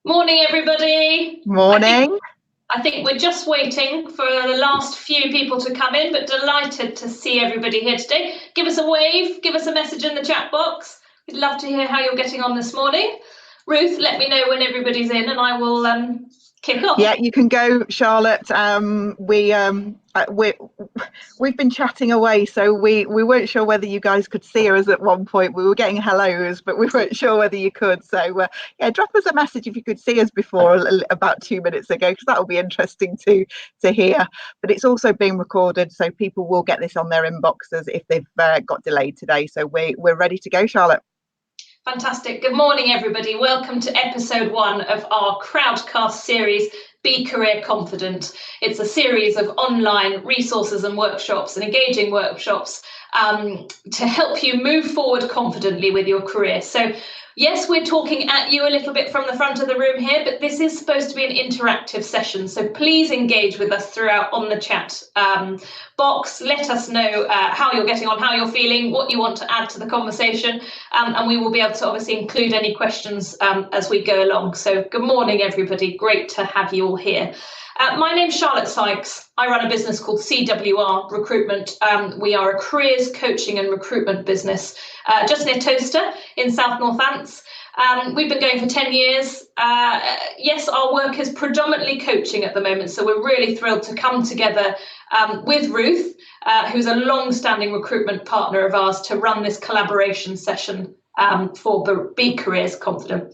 Morning, everybody. Morning. I think we're just waiting for the last few people to come in, but delighted to see everybody here today. Give us a wave, give us a message in the chat box. We'd love to hear how you're getting on this morning. Ruth, let me know when everybody's in and I will kick off. Yeah, you can go, Charlotte. We've been chatting away, so we weren't sure whether you guys could see us at one point. We were getting hellos, but we weren't sure whether you could. So yeah, drop us a message if you could see us before about 2 minutes ago, because that will be interesting to hear. But it's also being recorded, so people will get this on their inboxes if they've got delayed today. So we're ready to go, Charlotte. Fantastic. Good morning, everybody. Welcome to episode 1 of our Crowdcast series, Be Career Confident. It's a series of online resources and workshops and engaging workshops to help you move forward confidently with your career. So yes, we're talking at you a little bit from the front of the room here, but this is supposed to be an interactive session. So please engage with us throughout on the chat box. Let us know how you're getting on, how you're feeling, what you want to add to the conversation, and we will be able to obviously include any questions as we go along. So good morning, everybody. Great to have you all here. My name's Charlotte Sykes. I run a business called CWR Recruitment. We are a careers coaching and recruitment business just near Towcester in South Northants. We've been going for 10 years. Yes, our work is predominantly coaching at the moment, so we're really thrilled to come together with Ruth, who's a long-standing recruitment partner of ours, to run this collaboration session for Be Careers Confident.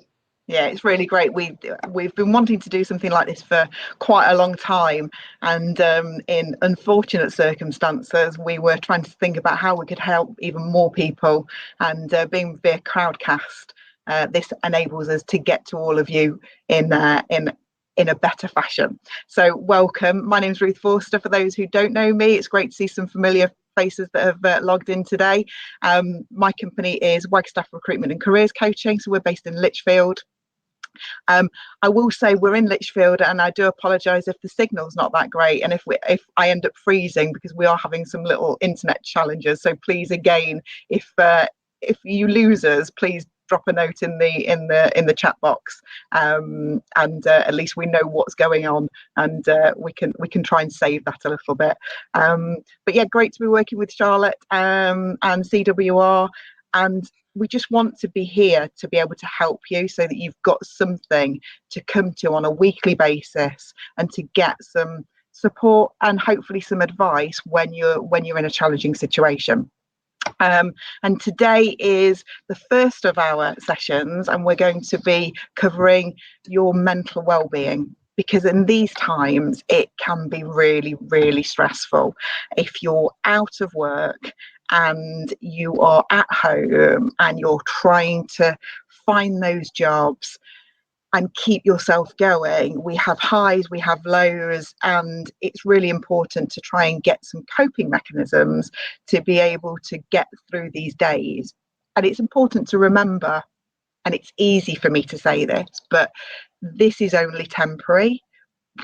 Yeah, it's really great. We've been wanting to do something like this for quite a long time, and in unfortunate circumstances, we were trying to think about how we could help even more people. And being via Crowdcast, this enables us to get to all of you in a better fashion. So welcome. My name's Ruth Forster. For those who don't know me, it's great to see some familiar faces that have logged in today. My company is Wagstaff Recruitment and Careers Coaching, so we're based in Lichfield. I will say we're in Lichfield, and I do apologise if the signal's not that great, and if I end up freezing, because we are having some little internet challenges. So please, again, if you lose us, please drop a note in the chat box, and at least we know what's going on, and we can try and save that a little bit. But yeah, great to be working with Charlotte and CWR, and we just want to be here to be able to help you, so that you've got something to come to on a weekly basis and to get some support and hopefully some advice when you're in a challenging situation. And today is the first of our sessions, and we're going to be covering your mental well-being, because in these times it can be really, really stressful. If you're out of work and you are at home and you're trying to find those jobs and keep yourself going, we have highs, we have lows, and it's really important to try and get some coping mechanisms to be able to get through these days. And it's important to remember, and it's easy for me to say this, but this is only temporary.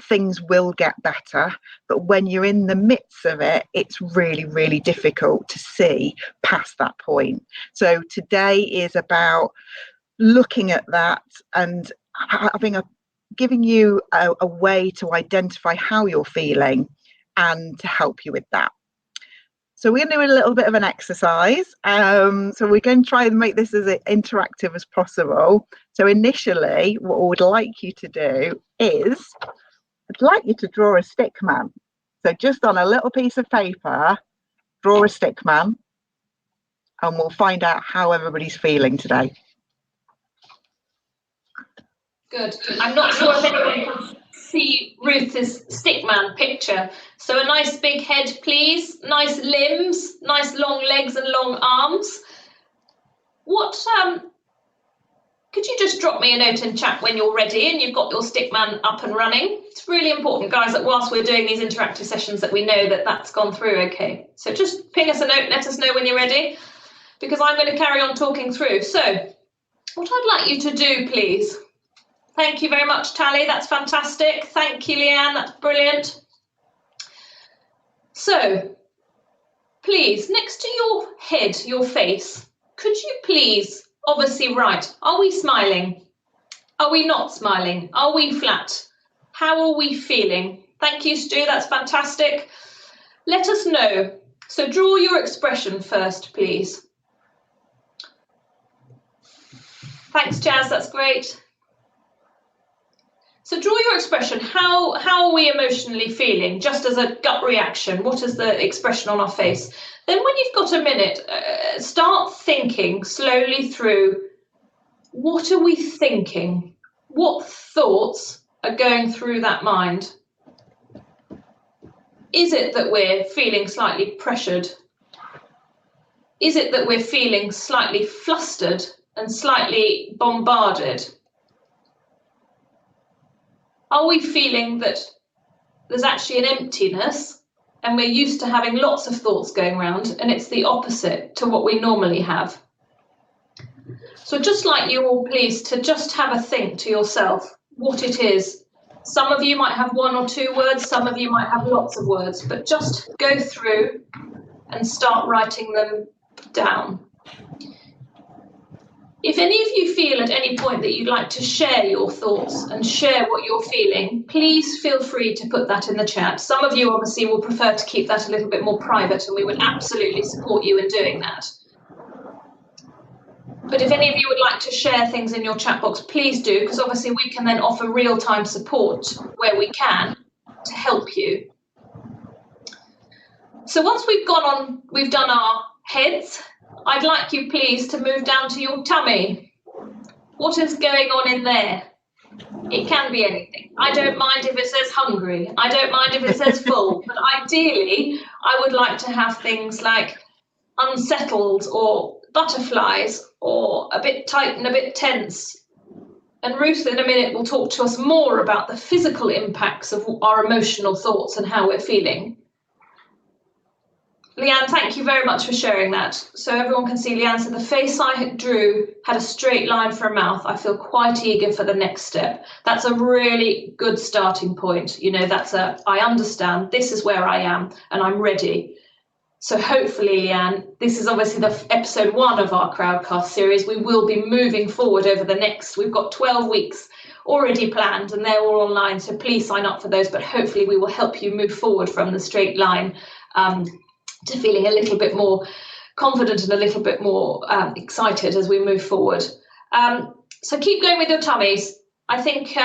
Things will get better, but when you're in the midst of it, it's really, really difficult to see past that point. So today is about looking at that and giving you a way to identify how you're feeling and to help you with that. So we're going to do a little bit of an exercise. So we're going to try and make this as interactive as possible. So initially, what I would like you to do is, I'd like you to draw a stick man. So just on a little piece of paper, draw a stick man, and we'll find out how everybody's feeling today. Good. I'm not sure if anyone can see Ruth's stickman picture. So a nice big head, please. Nice limbs, nice long legs and long arms. Could you just drop me a note in chat when you're ready and you've got your stickman up and running? It's really important, guys, that whilst we're doing these interactive sessions that we know that that's gone through okay. So just ping us a note, let us know when you're ready, because I'm going to carry on talking through. So what I'd like you to do, please. Thank you very much, Tally. That's fantastic. Thank you, Leanne. That's brilliant. So, please, next to your head, your face, could you please obviously write, are we smiling? Are we not smiling? Are we flat? How are we feeling? Thank you, Stu, that's fantastic. Let us know. So draw your expression first, please. Thanks, Jazz, that's great. So draw your expression. How are we emotionally feeling? Just as a gut reaction, what is the expression on our face? Then when you've got a minute, start thinking slowly through, what are we thinking? What thoughts are going through that mind? Is it that we're feeling slightly pressured? Is it that we're feeling slightly flustered and slightly bombarded? Are we feeling that there's actually an emptiness and we're used to having lots of thoughts going around, and it's the opposite to what we normally have? So I'd just like you all, please, to just have a think to yourself what it is. Some of you might have 1 or 2 words, some of you might have lots of words, but just go through and start writing them down. If any of you feel at any point that you'd like to share your thoughts and share what you're feeling, please feel free to put that in the chat. Some of you obviously will prefer to keep that a little bit more private, and we would absolutely support you in doing that. But if any of you would like to share things in your chat box, please do, because obviously we can then offer real-time support where we can to help you. So once we've done our heads, I'd like you, please, to move down to your tummy. What is going on in there? It can be anything. I don't mind if it says hungry. I don't mind if it says full. But ideally, I would like to have things like unsettled or butterflies or a bit tight and a bit tense. And Ruth, in a minute, will talk to us more about the physical impacts of our emotional thoughts and how we're feeling. Leanne, thank you very much for sharing that. So everyone can see, Leanne said, the face I drew had a straight line for a mouth. I feel quite eager for the next step. That's a really good starting point. You know, I understand, this is where I am and I'm ready. So hopefully, Leanne, this is obviously the episode 1 of our Crowdcast series. We will be moving forward over we've got 12 weeks already planned and they're all online. So please sign up for those, but hopefully we will help you move forward from the straight line to feeling a little bit more confident and a little bit more excited as we move forward. So keep going with your tummies. I think,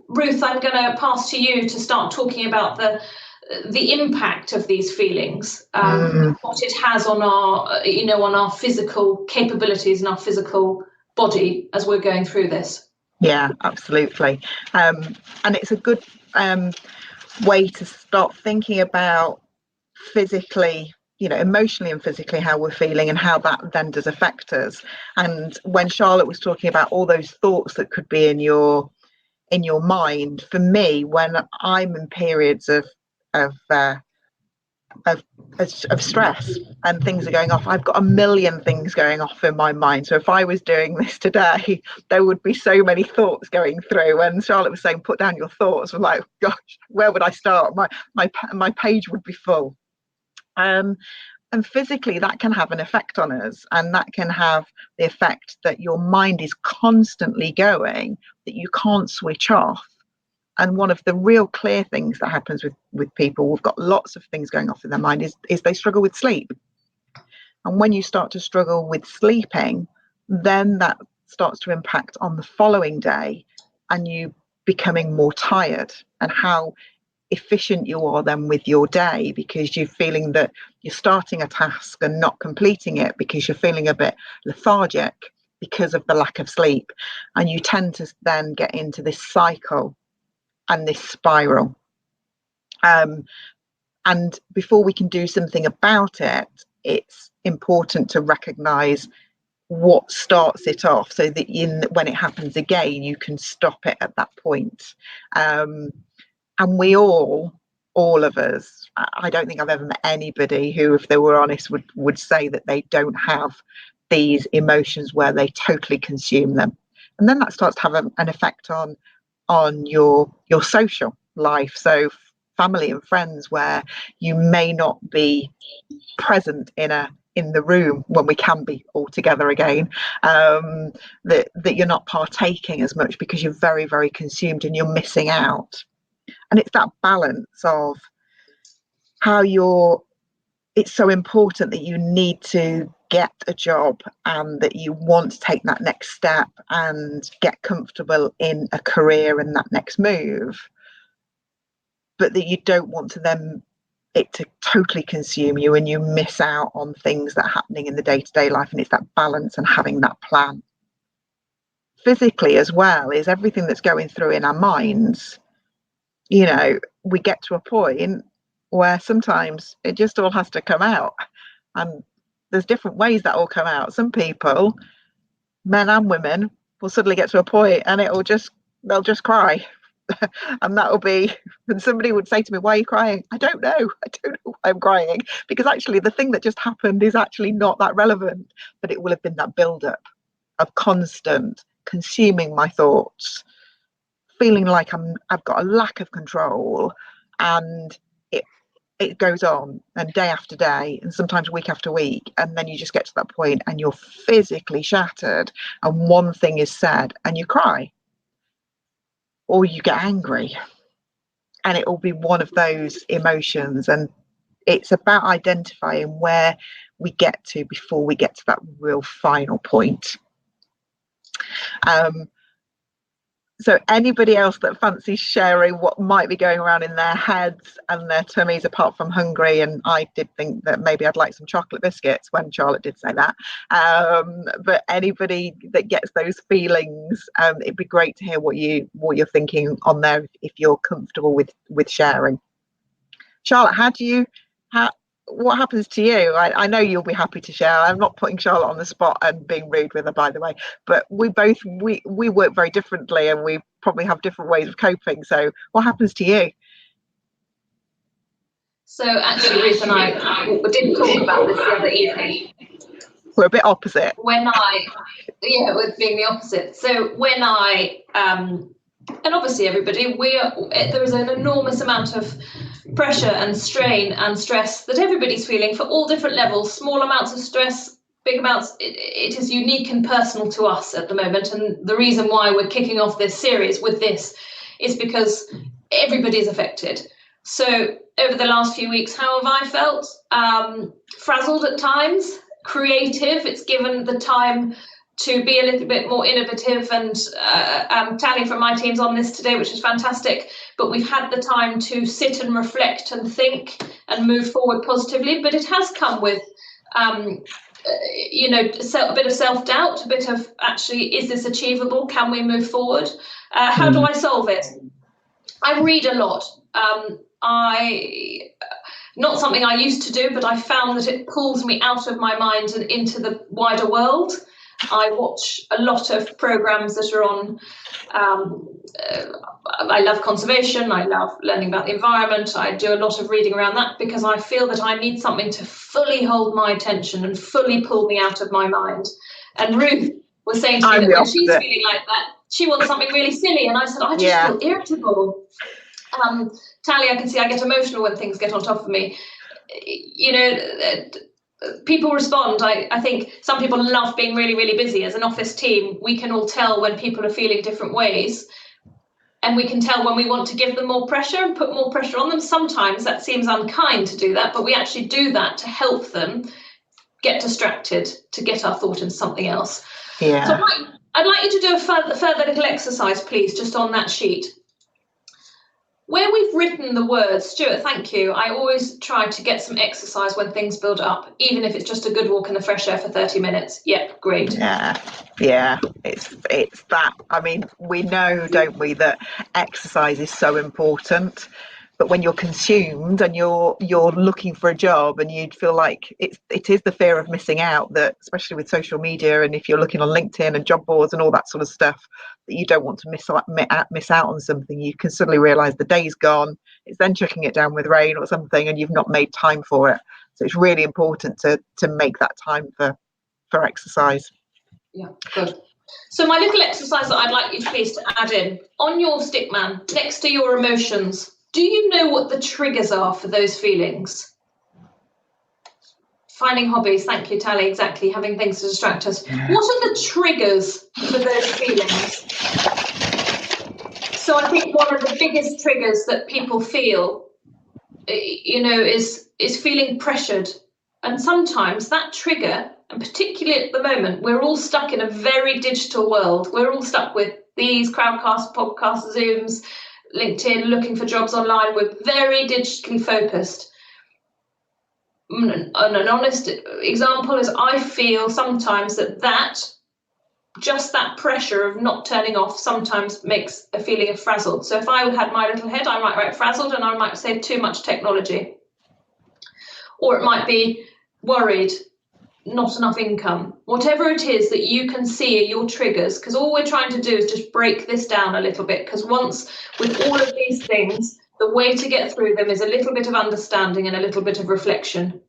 Ruth, I'm going to pass to you to start talking about the impact of these feelings, what it has on our physical capabilities and our physical body as we're going through this. Yeah, absolutely. And it's a good way to start thinking about physically, emotionally and physically how we're feeling and how that then does affect us. And when Charlotte was talking about all those thoughts that could be in your mind, for me, when I'm in periods of stress and things are going off, I've got a million things going off in my mind. So if I was doing this today, there would be so many thoughts going through. And Charlotte was saying, put down your thoughts. I'm like, gosh, where would I start? My page would be full. And physically that can have an effect on us, and that can have the effect that your mind is constantly going, that you can't switch off. And one of the real clear things that happens with people who've got lots of things going off in their mind is they struggle with sleep. And when you start to struggle with sleeping, then that starts to impact on the following day and you becoming more tired, and how efficient you are then with your day, because you're feeling that you're starting a task and not completing it because you're feeling a bit lethargic because of the lack of sleep. And you tend to then get into this cycle and this spiral. And before we can do something about it, it's important to recognize what starts it off, so that when it happens again, you can stop it at that point. And we all of us, I don't think I've ever met anybody who, if they were honest, would say that they don't have these emotions where they totally consume them. And then that starts to have an effect on your social life. So family and friends, where you may not be present in a in the room when we can be all together again, that you're not partaking as much because you're very, very consumed and you're missing out. And it's that balance of how it's so important that you need to get a job and that you want to take that next step and get comfortable in a career and that next move, but that you don't want to then it to totally consume you and you miss out on things that are happening in the day-to-day life. And it's that balance and having that plan. Physically as well is everything that's going through in our minds. You know, we get to a point where sometimes it just all has to come out, and there's different ways that will come out. Some people, men and women, will suddenly get to a point and they'll just cry. And that'll be, and somebody would say to me, why are you crying? I don't know why I'm crying, because actually the thing that just happened is actually not that relevant, but it will have been that build-up of constant consuming my thoughts, feeling like I've got a lack of control, and it goes on, and day after day, and sometimes week after week, and then you just get to that point and you're physically shattered, and one thing is said and you cry, or you get angry, and it will be one of those emotions. And it's about identifying where we get to before we get to that real final point. So anybody else that fancies sharing what might be going around in their heads and their tummies, apart from hungry? And I did think that maybe I'd like some chocolate biscuits when Charlotte did say that. But anybody that gets those feelings, it'd be great to hear what you're thinking on there if you're comfortable with sharing. Charlotte, what happens to you? I know you'll be happy to share. I'm not putting Charlotte on the spot and being rude with her, by the way, but we work very differently and we probably have different ways of coping. So what happens to you? So actually, Ruth and I did talk about this the other evening. We're a bit opposite. With being the opposite. So when and obviously everybody, there is an enormous amount of pressure and strain and stress that everybody's feeling for all different levels, small amounts of stress, big amounts. It is unique and personal to us at the moment. And the reason why we're kicking off this series with this is because everybody is affected. So over the last few weeks, how have I felt? Frazzled at times, creative. It's given the time to be a little bit more innovative, and Tally from my team's on this today, which is fantastic. But we've had the time to sit and reflect and think and move forward positively. But it has come with, a bit of self-doubt, a bit of actually, is this achievable? Can we move forward? How do I solve it? I read a lot. Not something I used to do, but I found that it pulls me out of my mind and into the wider world. I watch a lot of programs that are on. I love conservation. I love learning about the environment. I do a lot of reading around that because I feel that I need something to fully hold my attention and fully pull me out of my mind. And Ruth was saying to me that when she's feeling like that, she wants something really silly. And I said, I just feel irritable. Tally, I can see I get emotional when things get on top of me. People respond. I think some people love being really, really busy. As an office team, we can all tell when people are feeling different ways. And we can tell when we want to give them more pressure and put more pressure on them. Sometimes that seems unkind to do that, but we actually do that to help them get distracted, to get our thought into something else. Yeah. So I'd like you to do a further little exercise, please, just on that sheet. Where we've written the words, Stuart, thank you. I always try to get some exercise when things build up, even if it's just a good walk in the fresh air for 30 minutes. Yep, great. Yeah. It's that. I mean, we know, don't we, that exercise is so important. But when you're consumed and you're looking for a job and you'd feel like it is the fear of missing out, that especially with social media, and if you're looking on LinkedIn and job boards and all that sort of stuff, that you don't want to miss out on something, you can suddenly realise the day's gone. It's then chucking it down with rain or something, and you've not made time for it. So it's really important to make that time for exercise. Yeah, good. So my little exercise that I'd like you to please to add in, on your stickman, next to your emotions, do you know what the triggers are for those feelings? Finding hobbies, thank you, Tally, exactly, having things to distract us. What are the triggers for those feelings? So I think one of the biggest triggers that people feel, is feeling pressured. And sometimes that trigger, and particularly at the moment, we're all stuck in a very digital world. We're all stuck with these Crowdcast, podcasts, Zooms, LinkedIn, looking for jobs online. We're very digitally focused. And an honest example is I feel sometimes that just that pressure of not turning off sometimes makes a feeling of frazzled. So if I had my little head, I might write frazzled, and I might say too much technology. Or it might be worried, not enough income. Whatever it is that you can see are your triggers, because all we're trying to do is just break this down a little bit, because once with all of these things, the way to get through them is a little bit of understanding and a little bit of reflection.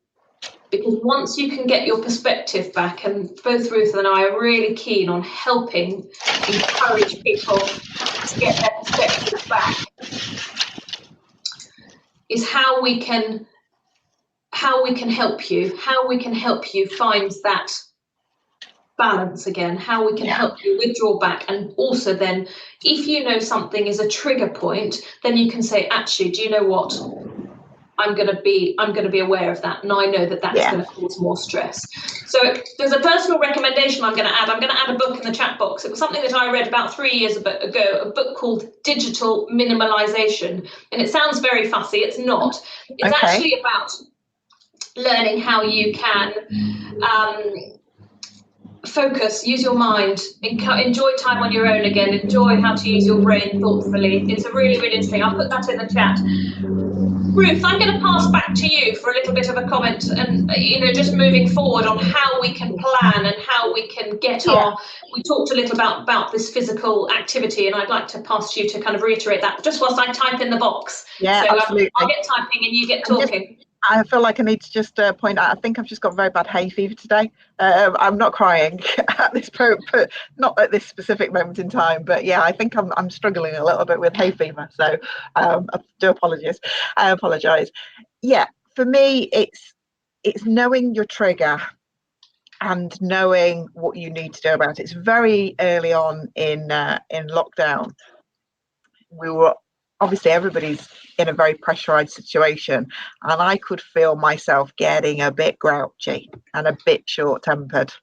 Because once you can get your perspective back, and both Ruth and I are really keen on helping encourage people to get their perspective back, is how we can help you find that balance again, how we can help you withdraw back. And also then, if you know something is a trigger point, then you can say, actually, do you know what? I'm going to be aware of that, and I know that that's going to cause more stress. So there's a personal recommendation I'm going to add. I'm going to add a book in the chat box. It was something that I read about 3 years ago, a book called Digital Minimalization. And it sounds very fussy. It's not. It's actually about learning how you can focus, use your mind, enjoy time on your own again, enjoy how to use your brain thoughtfully. It's a really, really interesting. I'll put that in the chat. Ruth, I'm going to pass back to you for a little bit of a comment, and just moving forward on how we can plan and how we can get we talked a little about this physical activity, and I'd like to pass to you to kind of reiterate that just whilst I type in the box. Yeah, so absolutely. I'll get typing and you get talking. I feel like I need to just point out, I think I've just got very bad hay fever today. I'm not crying at this point, but not at this specific moment in time. But yeah, I think I'm struggling a little bit with hay fever. So I do apologise. Yeah, for me, it's knowing your trigger and knowing what you need to do about it. It's very early on in lockdown. We were obviously, everybody's in a very pressurized situation, and I could feel myself getting a bit grouchy and a bit short-tempered.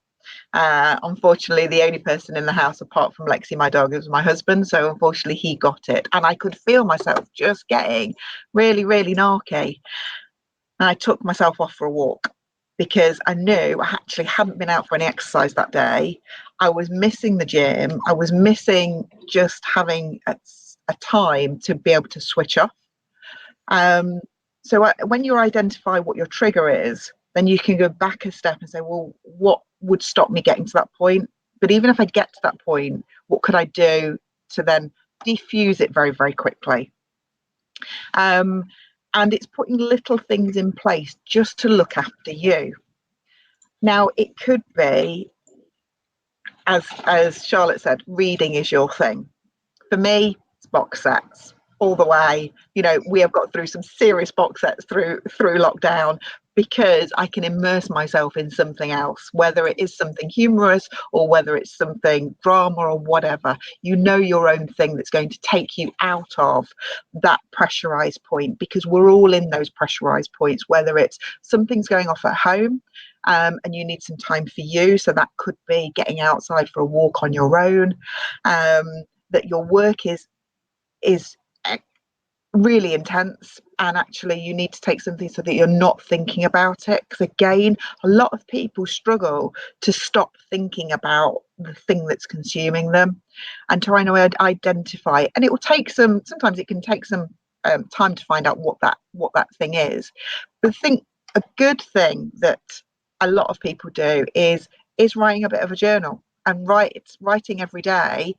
Unfortunately, the only person in the house apart from Lexi, my dog, was my husband, so unfortunately he got it, and I could feel myself just getting really, really narky. And I took myself off for a walk because I knew I actually hadn't been out for any exercise that day. I was missing the gym. I was missing just having a time to be able to switch off. So when you identify what your trigger is, then you can go back a step and say, well, what would stop me getting to that point? But even if I get to that point, what could I do to then defuse it very, very quickly? And it's putting little things in place just to look after you. Now, it could be, as Charlotte said, reading is your thing. For me, it's box sets all the way. We have got through some serious box sets through lockdown because I can immerse myself in something else, whether it is something humorous or whether it's something drama or whatever. Your own thing that's going to take you out of that pressurized point, because we're all in those pressurized points, whether it's something's going off at home and you need some time for you. So that could be getting outside for a walk on your own, that your work is really intense, and actually you need to take something so that you're not thinking about it, because again, a lot of people struggle to stop thinking about the thing that's consuming them and trying to identify, and it will take sometimes it can take some time to find out what that thing is. But I think a good thing that a lot of people do is writing a bit of a journal and writing every day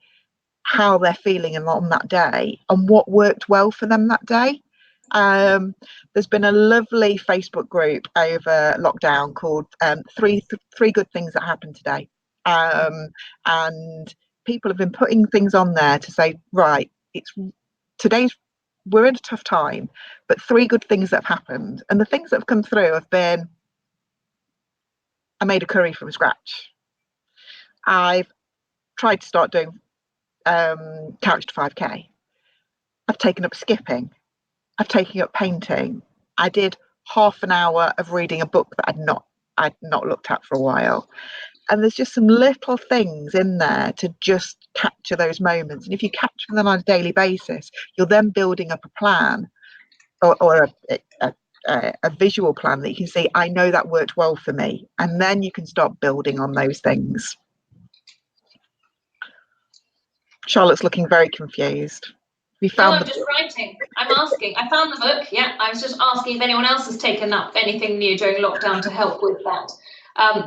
how they're feeling on that day and what worked well for them that day. There's been a lovely Facebook group over lockdown called three good things that happened today, and people have been putting things on there to say, right, we're in a tough time, but 3 good things that have happened, and the things that have come through have been I made a curry from scratch. I've tried to start doing Couch to 5K. I've taken up skipping. I've taken up painting. I did half an hour of reading a book that I'd not looked at for a while. And there's just some little things in there to just capture those moments. And if you capture them on a daily basis, you're then building up a plan or a visual plan that you can see, I know that worked well for me. And then you can start building on those things. Charlotte's looking very confused. I'm just writing. I'm asking. I found the book. Yeah, I was just asking if anyone else has taken up anything new during lockdown to help with that,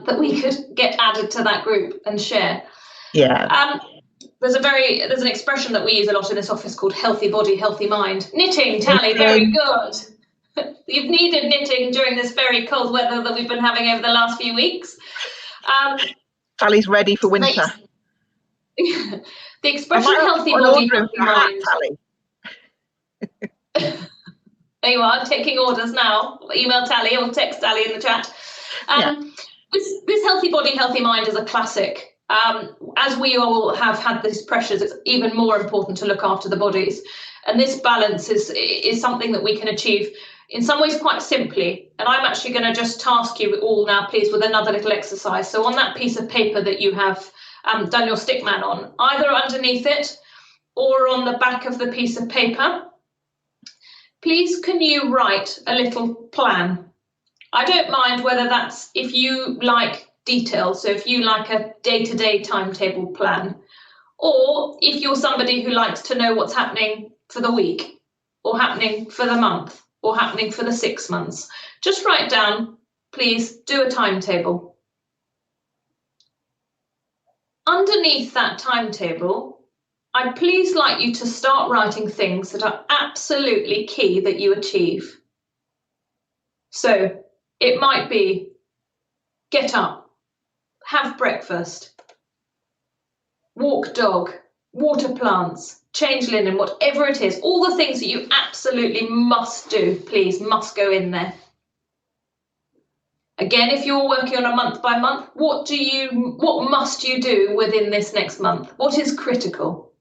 that we could get added to that group and share. Yeah. There's an expression that we use a lot in this office called healthy body, healthy mind. Knitting, Tally, very good. You've needed knitting during this very cold weather that we've been having over the last few weeks. Tally's ready for winter. The expression healthy body, healthy mind. There you are, taking orders now. Email Tally or text Tally in the chat. This healthy body, healthy mind is a classic. As we all have had these pressures, it's even more important to look after the bodies. And this balance is something that we can achieve in some ways quite simply. And I'm actually going to just task you all now, please, with another little exercise. So on that piece of paper that you have done your stick man on, either underneath it or on the back of the piece of paper, please can you write a little plan? I don't mind whether that's if you like details, so if you like a day-to-day timetable plan, or if you're somebody who likes to know what's happening for the week, or happening for the month, or happening for the 6 months. Just write down, please, do a timetable. Underneath that timetable, I'd please like you to start writing things that are absolutely key that you achieve. So it might be get up, have breakfast, walk dog, water plants, change linen, whatever it is, all the things that you absolutely must do, please, must go in there. Again, if you're working on a month by month, what must you do within this next month? What is critical?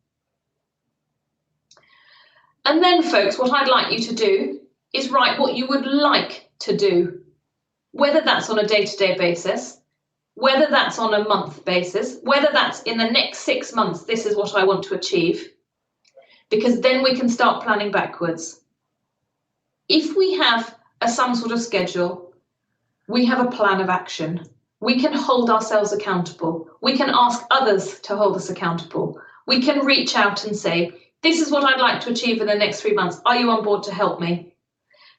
And then, folks, what I'd like you to do is write what you would like to do, whether that's on a day-to-day basis, whether that's on a month basis, whether that's in the next 6 months, this is what I want to achieve, because then we can start planning backwards. If we have some sort of schedule, we have a plan of action. We can hold ourselves accountable. We can ask others to hold us accountable. We can reach out and say, this is what I'd like to achieve in the next 3 months. Are you on board to help me?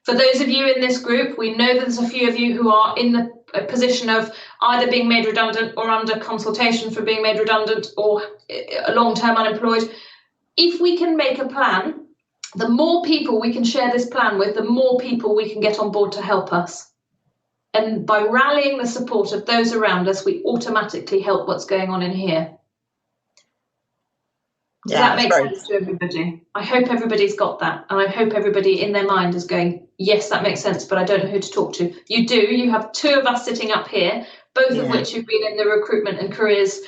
For those of you in this group, we know there's a few of you who are in the position of either being made redundant or under consultation for being made redundant or long-term unemployed. If we can make a plan, the more people we can share this plan with, the more people we can get on board to help us. And by rallying the support of those around us, we automatically help what's going on in here. Does that make sense to everybody? I hope everybody's got that. And I hope everybody in their mind is going, yes, that makes sense, but I don't know who to talk to. You do. You have 2 of us sitting up here, both of which have been in the recruitment and careers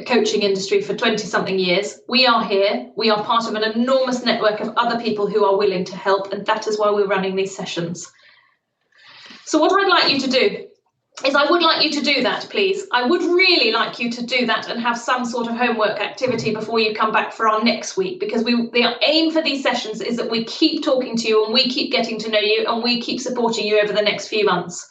coaching industry for 20-something years. We are here. We are part of an enormous network of other people who are willing to help. And that is why we're running these sessions. So what I'd like you to do is I would like you to do that, please. I would really like you to do that and have some sort of homework activity before you come back for our next week, because the aim for these sessions is that we keep talking to you and we keep getting to know you and we keep supporting you over the next few months.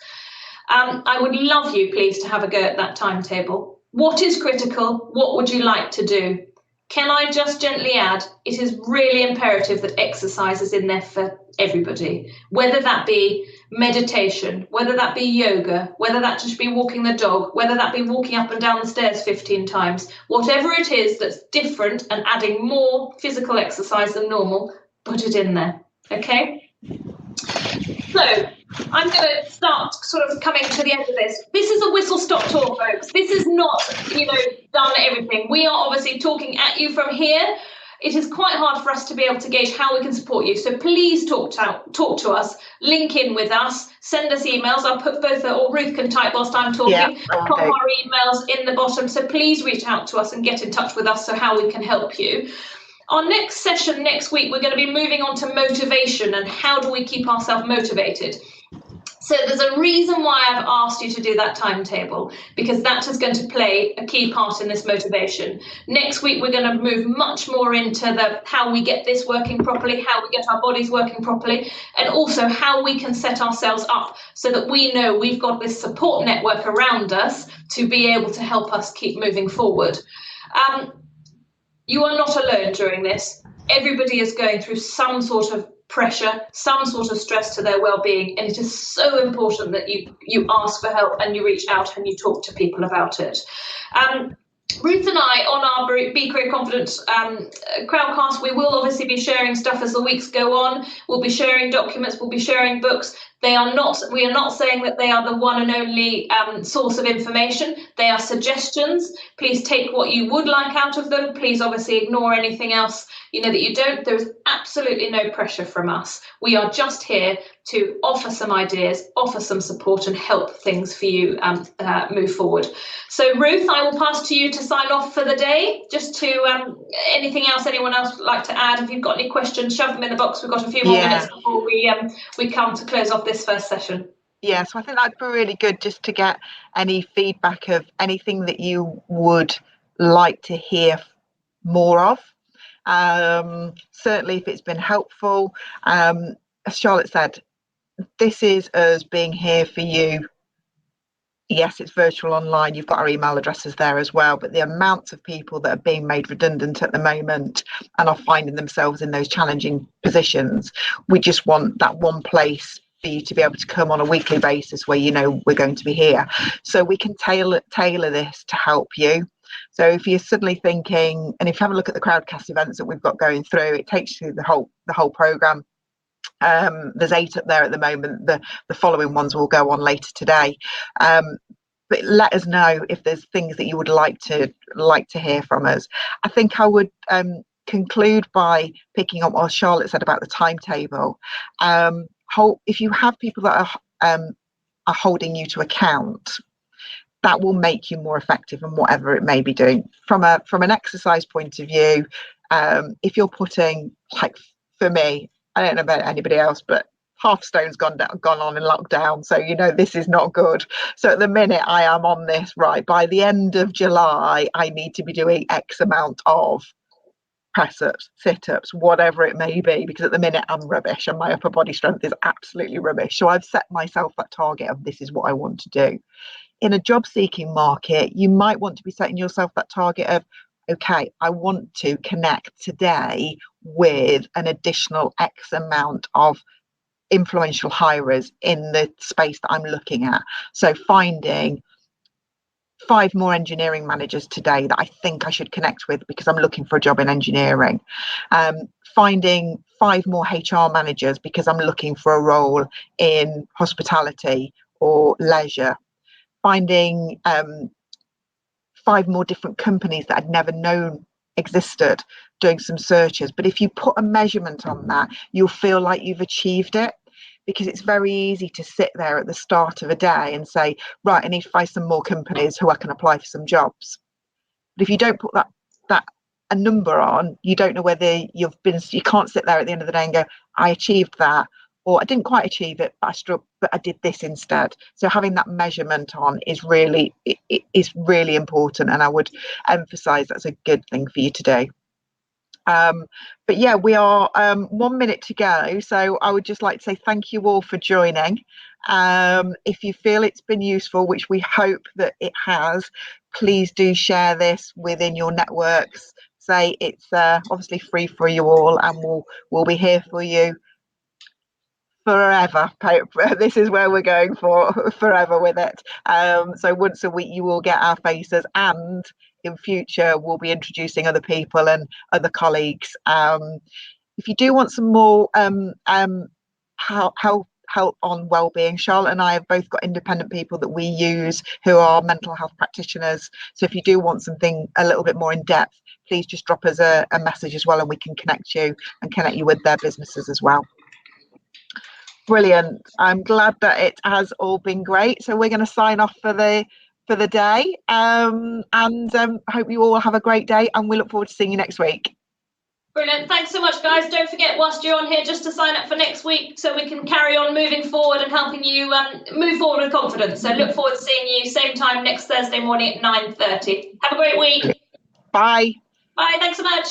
I would love you, please, to have a go at that timetable. What is critical? What would you like to do? Can I just gently add, it is really imperative that exercise is in there for everybody, whether that be meditation, whether that be yoga, whether that just be walking the dog, whether that be walking up and down the stairs 15 times, whatever it is that's different and adding more physical exercise than normal, put it in there, okay? So I'm going to start sort of coming to the end of this. This is a whistle-stop tour, folks. This is not, done everything. We are obviously talking at you from here. it is quite hard for us to be able to gauge how we can support you. So please talk to us, link in with us, send us emails. I'll put both, or Ruth can type whilst I'm talking, pop our emails in the bottom. So please reach out to us and get in touch with us so how we can help you. Our next session next week, we're going to be moving on to motivation and how do we keep ourselves motivated. So there's a reason why I've asked you to do that timetable, because that is going to play a key part in this motivation. Next week, we're going to move much more into the how we get this working properly, how we get our bodies working properly, and also how we can set ourselves up so that we know we've got this support network around us to be able to help us keep moving forward. You are not alone during this. Everybody is going through some sort of pressure, some sort of stress to their well-being, and it is so important that you ask for help and you reach out and you talk to people about it. Ruth and I, on our Be Career Confident Crowdcast, we will obviously be sharing stuff as the weeks go on. We'll be sharing documents, we'll be sharing books. We are not saying that they are the one and only source of information. They are suggestions. Please take what you would like out of them. Please obviously ignore anything else that you don't. There is absolutely no pressure from us. We are just here to offer some ideas, offer some support and help things for you move forward. So Ruth, I will pass to you to sign off for the day. Just to anything else anyone else would like to add? If you've got any questions, shove them in the box. We've got a few more minutes before we come to close off this first session. Yeah, so I think that'd be really good just to get any feedback of anything that you would like to hear more of. Certainly if it's been helpful. As Charlotte said, this is us being here for you. Yes, it's virtual online. You've got our email addresses there as well. But the amounts of people that are being made redundant at the moment and are finding themselves in those challenging positions, we just want that one place for you to be able to come on a weekly basis where we're going to be here. So we can tailor this to help you. So if you're suddenly thinking, and if you have a look at the Crowdcast events that we've got going through, it takes you through the whole programme. There's 8 up there at the moment. The following ones will go on later today. But let us know if there's things that you would like to hear from us. I think I would conclude by picking up what Charlotte said about the timetable. If you have people that are holding you to account, that will make you more effective in whatever it may be doing. From an exercise point of view, if you're putting, like for me, I don't know about anybody else, but half stone's gone on in lockdown, so this is not good. So at the minute I am on this, right, by the end of July I need to be doing X amount of press-ups, sit-ups, whatever it may be, because at the minute I'm rubbish and my upper body strength is absolutely rubbish. So I've set myself that target of this is what I want to do. In a job seeking market, you might want to be setting yourself that target of, okay, I want to connect today with an additional X amount of influential hirers in the space that I'm looking at. So finding 5 more engineering managers today that I think I should connect with because I'm looking for a job in engineering. Finding 5 more HR managers because I'm looking for a role in hospitality or leisure. Finding 5 more different companies that I'd never known existed, doing some searches. But if you put a measurement on that, you'll feel like you've achieved it, because it's very easy to sit there at the start of a day and say, right, I need to find some more companies who I can apply for some jobs. But if you don't put that a number on, you don't know whether you can't sit there at the end of the day and go, I achieved that, or I didn't quite achieve it, but I did this instead. So having that measurement on is really important, and I would emphasize that's a good thing for you to do. But yeah, we are 1 minute to go, so I would just like to say thank you all for joining. If you feel it's been useful, which we hope that it has, please do share this within your networks. Say it's obviously free for you all, and we'll be here for you forever. This is where we're going for forever with it. So once a week you will get our faces, and in future we'll be introducing other people and other colleagues. If you do want some more help on wellbeing. Charlotte and I have both got independent people that we use who are mental health practitioners. So if you do want something a little bit more in depth, please just drop us a message as well, and we can connect you with their businesses as well. Brilliant. I'm glad that it has all been great. So we're going to sign off for the day, and hope you all have a great day, and we look forward to seeing you next week. Brilliant. Thanks so much, guys. Don't forget, whilst you're on here, just to sign up for next week so we can carry on moving forward and helping you move forward with confidence. So look forward to seeing you same time next Thursday morning at 9:30. Have a great week. Bye. Bye. Thanks so much.